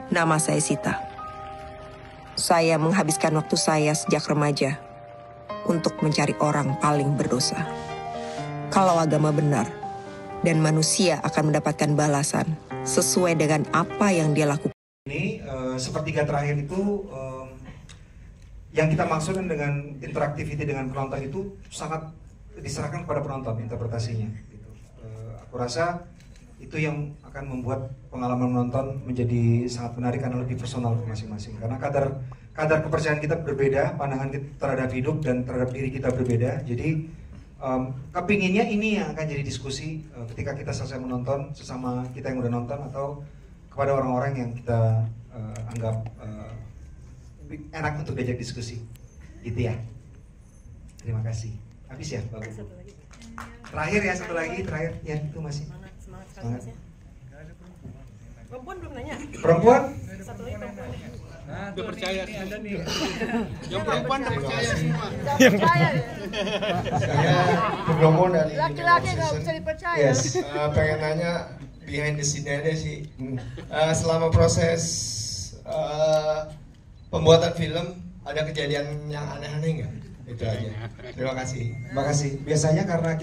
Nama saya Sita. Saya menghabiskan waktu saya sejak remaja untuk mencari orang paling berdosa. Kalau agama benar dan manusia akan mendapatkan balasan sesuai dengan apa yang dia lakukan. Ini sepertiga terakhir itu yang kita maksudkan dengan interactivity dengan penonton itu sangat diserahkan kepada penonton interpretasinya. Gitu. Aku rasa itu yang akan membuat pengalaman menonton menjadi sangat menarik karena lebih personal masing-masing. Karena kadar kepercayaan kita berbeda, pandangan kita terhadap hidup dan terhadap diri kita berbeda. Jadi kepinginnya ini yang akan jadi diskusi ketika kita selesai menonton sesama kita yang udah nonton atau kepada orang-orang yang kita anggap enak untuk diajak diskusi, gitu ya. Terima kasih. Habis ya, Bapak. Terakhir ya, satu lagi terakhir ya itu masih. Semangat. Perempuan belum nanya. Perempuan? Satu lagi perempuan. Nah, udah percaya sih ada nih. Yang perempuan udah percaya semua. Yang percaya. Saya Purnomo dari Laki-laki nggak bisa dipercaya. Yes. Pengen nanya behind the scene aja sih. Selama proses pembuatan film ada kejadian yang aneh-aneh nggak? Itu aja. Terima kasih. Terima kasih. Biasanya karena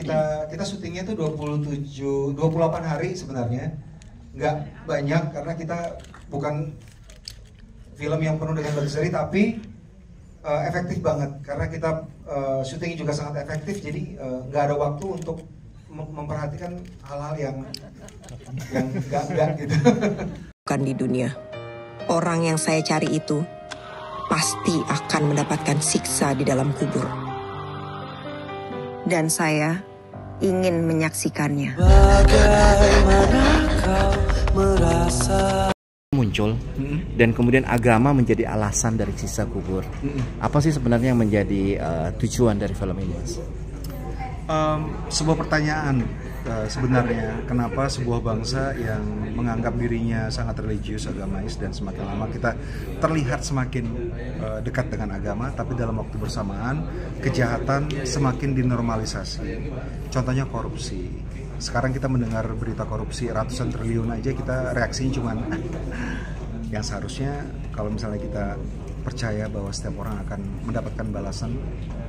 kita syutingnya tuh 28 hari sebenarnya. Nggak banyak karena kita bukan film yang penuh dengan luxury tapi efektif banget karena kita syutingnya juga sangat efektif jadi nggak ada waktu untuk memperhatikan hal-hal yang enggak gitu. Bukan di dunia. Orang yang saya cari itu pasti akan mendapatkan siksa di dalam kubur. Dan saya ingin menyaksikannya. Bagaimana kau merasa muncul dan kemudian agama menjadi alasan dari siksa kubur. Apa sih sebenarnya yang menjadi tujuan dari film ini, Mas? Sebuah pertanyaan sebenarnya kenapa sebuah bangsa yang menganggap dirinya sangat religius, agamais dan semakin lama kita terlihat semakin dekat dengan agama tapi dalam waktu bersamaan kejahatan semakin dinormalisasi. Contohnya korupsi. Sekarang kita mendengar berita korupsi ratusan triliun aja kita reaksinya cuman yang seharusnya kalau misalnya kita percaya bahwa setiap orang akan mendapatkan balasan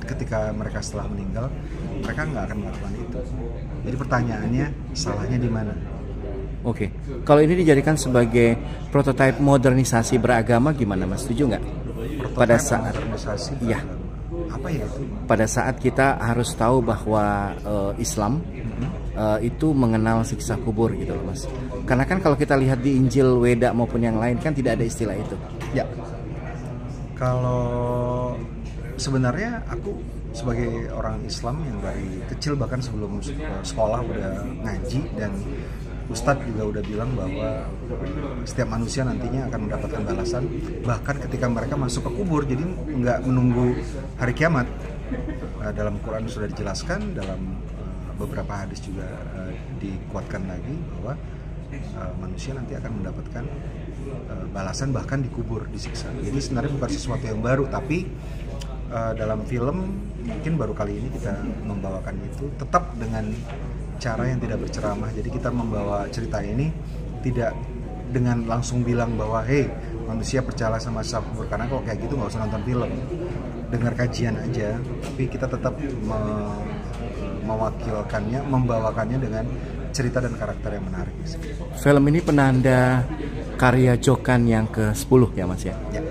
ketika mereka setelah meninggal, mereka nggak akan melakukan itu. Jadi pertanyaannya, salahnya di mana? Oke, kalau ini dijadikan sebagai prototipe modernisasi beragama, gimana Mas? Setuju nggak? Pada saat modernisasi ya, apa ya itu? Pada saat kita harus tahu bahwa Islam itu mengenal siksa kubur gitu loh, Mas. Karena kan kalau kita lihat di Injil, Weda maupun yang lain kan tidak ada istilah itu. Ya. Kalau sebenarnya aku sebagai orang Islam yang dari kecil bahkan sebelum sekolah udah ngaji dan Ustadz juga udah bilang bahwa setiap manusia nantinya akan mendapatkan balasan bahkan ketika mereka masuk ke kubur, jadi nggak menunggu hari kiamat. Dalam Quran sudah dijelaskan, dalam beberapa hadis juga dikuatkan lagi bahwa manusia nanti akan mendapatkan balasan bahkan dikubur, disiksa. Jadi sebenarnya bukan sesuatu yang baru, tapi dalam film mungkin baru kali ini kita membawakan itu tetap dengan cara yang tidak berceramah. Jadi kita membawa cerita ini tidak dengan langsung bilang bahwa hey manusia percaya sama siksa kubur, karena kalau kayak gitu nggak usah nonton film, dengar kajian aja. Tapi kita tetap mewakilkannya, membawakannya dengan cerita dan karakter yang menarik. Film ini penanda karya Jokan yang ke-10 ya Mas ya? Ya.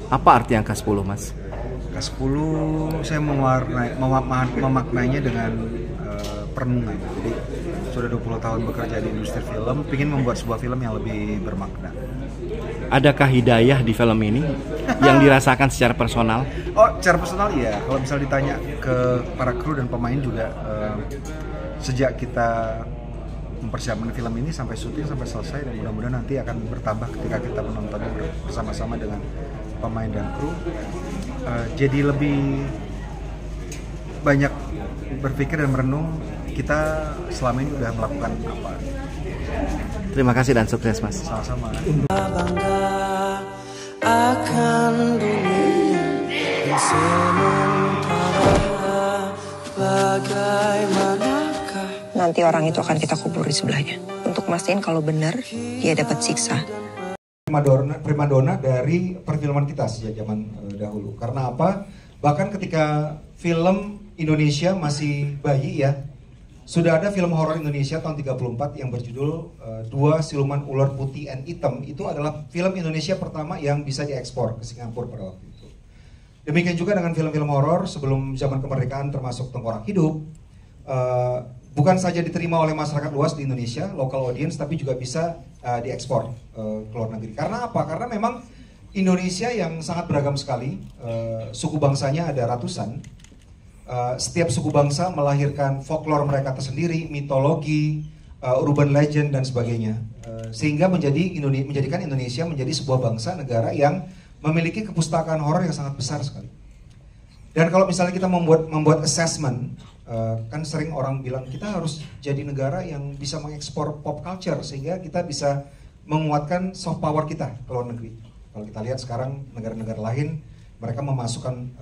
Apa arti yang ke-10 Mas? Ke-10 saya memaknainya dengan perenungan. Jadi sudah 20 tahun bekerja di industri film, ingin membuat sebuah film yang lebih bermakna. Adakah hidayah di film ini yang dirasakan secara personal? Oh, secara personal ya. Kalau misal ditanya ke para kru dan pemain juga, sejak kita mempersiapkan film ini sampai syuting sampai selesai, dan mudah-mudahan nanti akan bertambah ketika kita menontonnya bersama-sama dengan pemain dan kru. Jadi lebih banyak berpikir dan merenung kita selama ini udah melakukan apa. Terima kasih dan sukses Mas. Sama-sama. bangga akan dunia yang sementara, bagaimanakah Nanti orang itu akan kita kubur di sebelahnya untuk mastiin kalau benar dia dapat siksa. primadona dari perfilman kita sejak zaman dahulu. Karena apa? Bahkan ketika film Indonesia masih bayi ya, sudah ada film horor Indonesia tahun 34 yang berjudul Dua Siluman Ular Putih and Hitam. Itu adalah film Indonesia pertama yang bisa diekspor ke Singapura pada waktu itu. Demikian juga dengan film-film horor sebelum zaman kemerdekaan termasuk Tengkorak Hidup. Bukan saja diterima oleh masyarakat luas di Indonesia, local audience, tapi juga bisa diekspor ke luar negeri. Karena apa? Karena memang Indonesia yang sangat beragam sekali, suku bangsanya ada ratusan. Setiap suku bangsa melahirkan folklore mereka tersendiri, mitologi, urban legend dan sebagainya, sehingga menjadikan Indonesia menjadi sebuah bangsa negara yang memiliki kepustakaan horor yang sangat besar sekali. Dan kalau misalnya kita membuat assessment, kan sering orang bilang kita harus jadi negara yang bisa mengekspor pop culture sehingga kita bisa menguatkan soft power kita ke luar negeri. Kalau kita lihat sekarang negara-negara lain, mereka memasukkan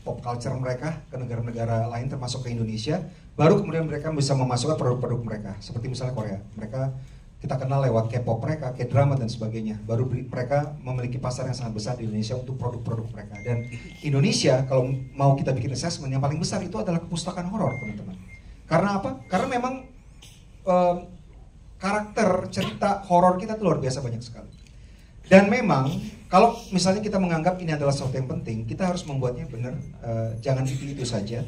pop culture mereka ke negara-negara lain termasuk ke Indonesia, baru kemudian mereka bisa memasukkan produk-produk mereka. Seperti misalnya Korea, mereka kita kenal lewat K-pop mereka, K-drama dan sebagainya. Baru mereka memiliki pasar yang sangat besar di Indonesia untuk produk-produk mereka. Dan Indonesia kalau mau kita bikin assessment yang paling besar itu adalah kepustakaan horor, teman-teman. Karena apa? Karena memang karakter cerita horor kita itu luar biasa banyak sekali. Dan memang kalau misalnya kita menganggap ini adalah sesuatu yang penting, kita harus membuatnya benar, jangan itu saja.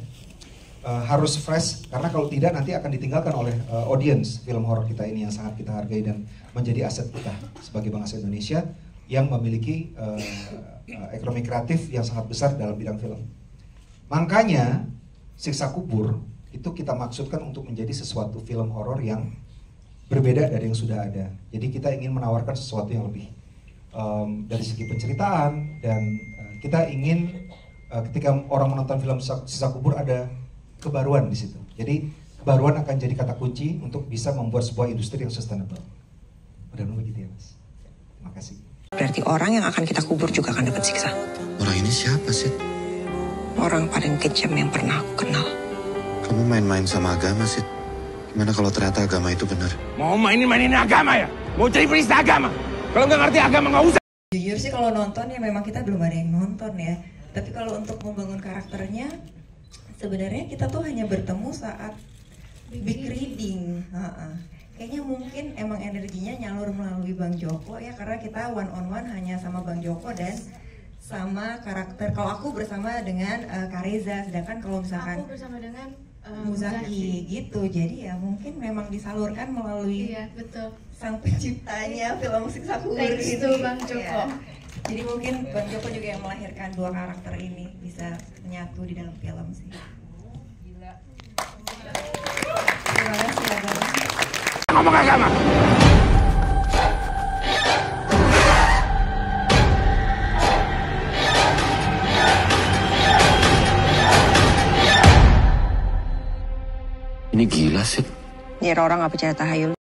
Harus fresh, karena kalau tidak nanti akan ditinggalkan oleh audience film horor kita ini yang sangat kita hargai dan menjadi aset kita sebagai bangsa Indonesia yang memiliki ekonomi kreatif yang sangat besar dalam bidang film. Makanya Siksa Kubur itu kita maksudkan untuk menjadi sesuatu film horor yang berbeda dari yang sudah ada. Jadi kita ingin menawarkan sesuatu yang lebih dari segi penceritaan, dan kita ingin ketika orang menonton film Siksa Kubur ada kebaruan di situ. Jadi kebaruan akan jadi kata kunci untuk bisa membuat sebuah industri yang sustainable. Mudah-mudahan begitu ya, Mas. Terima kasih. Berarti orang yang akan kita kubur juga akan dapat siksa. Orang ini siapa sih? Orang paling kejam yang pernah aku kenal. Kamu main-main sama agama sih. Gimana kalau ternyata agama itu benar? Mau mainin agama ya? Mau cari perista agama? Kalau nggak ngerti agama nggak usah. Jujur sih kalau nonton ya memang kita belum ada yang nonton ya. Tapi kalau untuk membangun karakternya, sebenarnya kita tuh hanya bertemu saat big reading. Kayaknya mungkin emang energinya nyalur melalui Bang Joko ya, karena kita one on one hanya sama Bang Joko dan sama karakter. Kalau aku bersama dengan Kareza, sedangkan kalau misalkan aku bersama dengan Muzaki gitu. Jadi ya mungkin memang disalurkan melalui betul. sang penciptanya film Siksa Kubur Thanks ini. to Bang Joko. Ya. Jadi mungkin Bang Joko juga yang melahirkan dua karakter ini bisa menyatu di dalam film sih. Gila. Terima kasih ya Bang. Ngomong agama. Ini gila sih. Nyir orang gak percaya tahayul.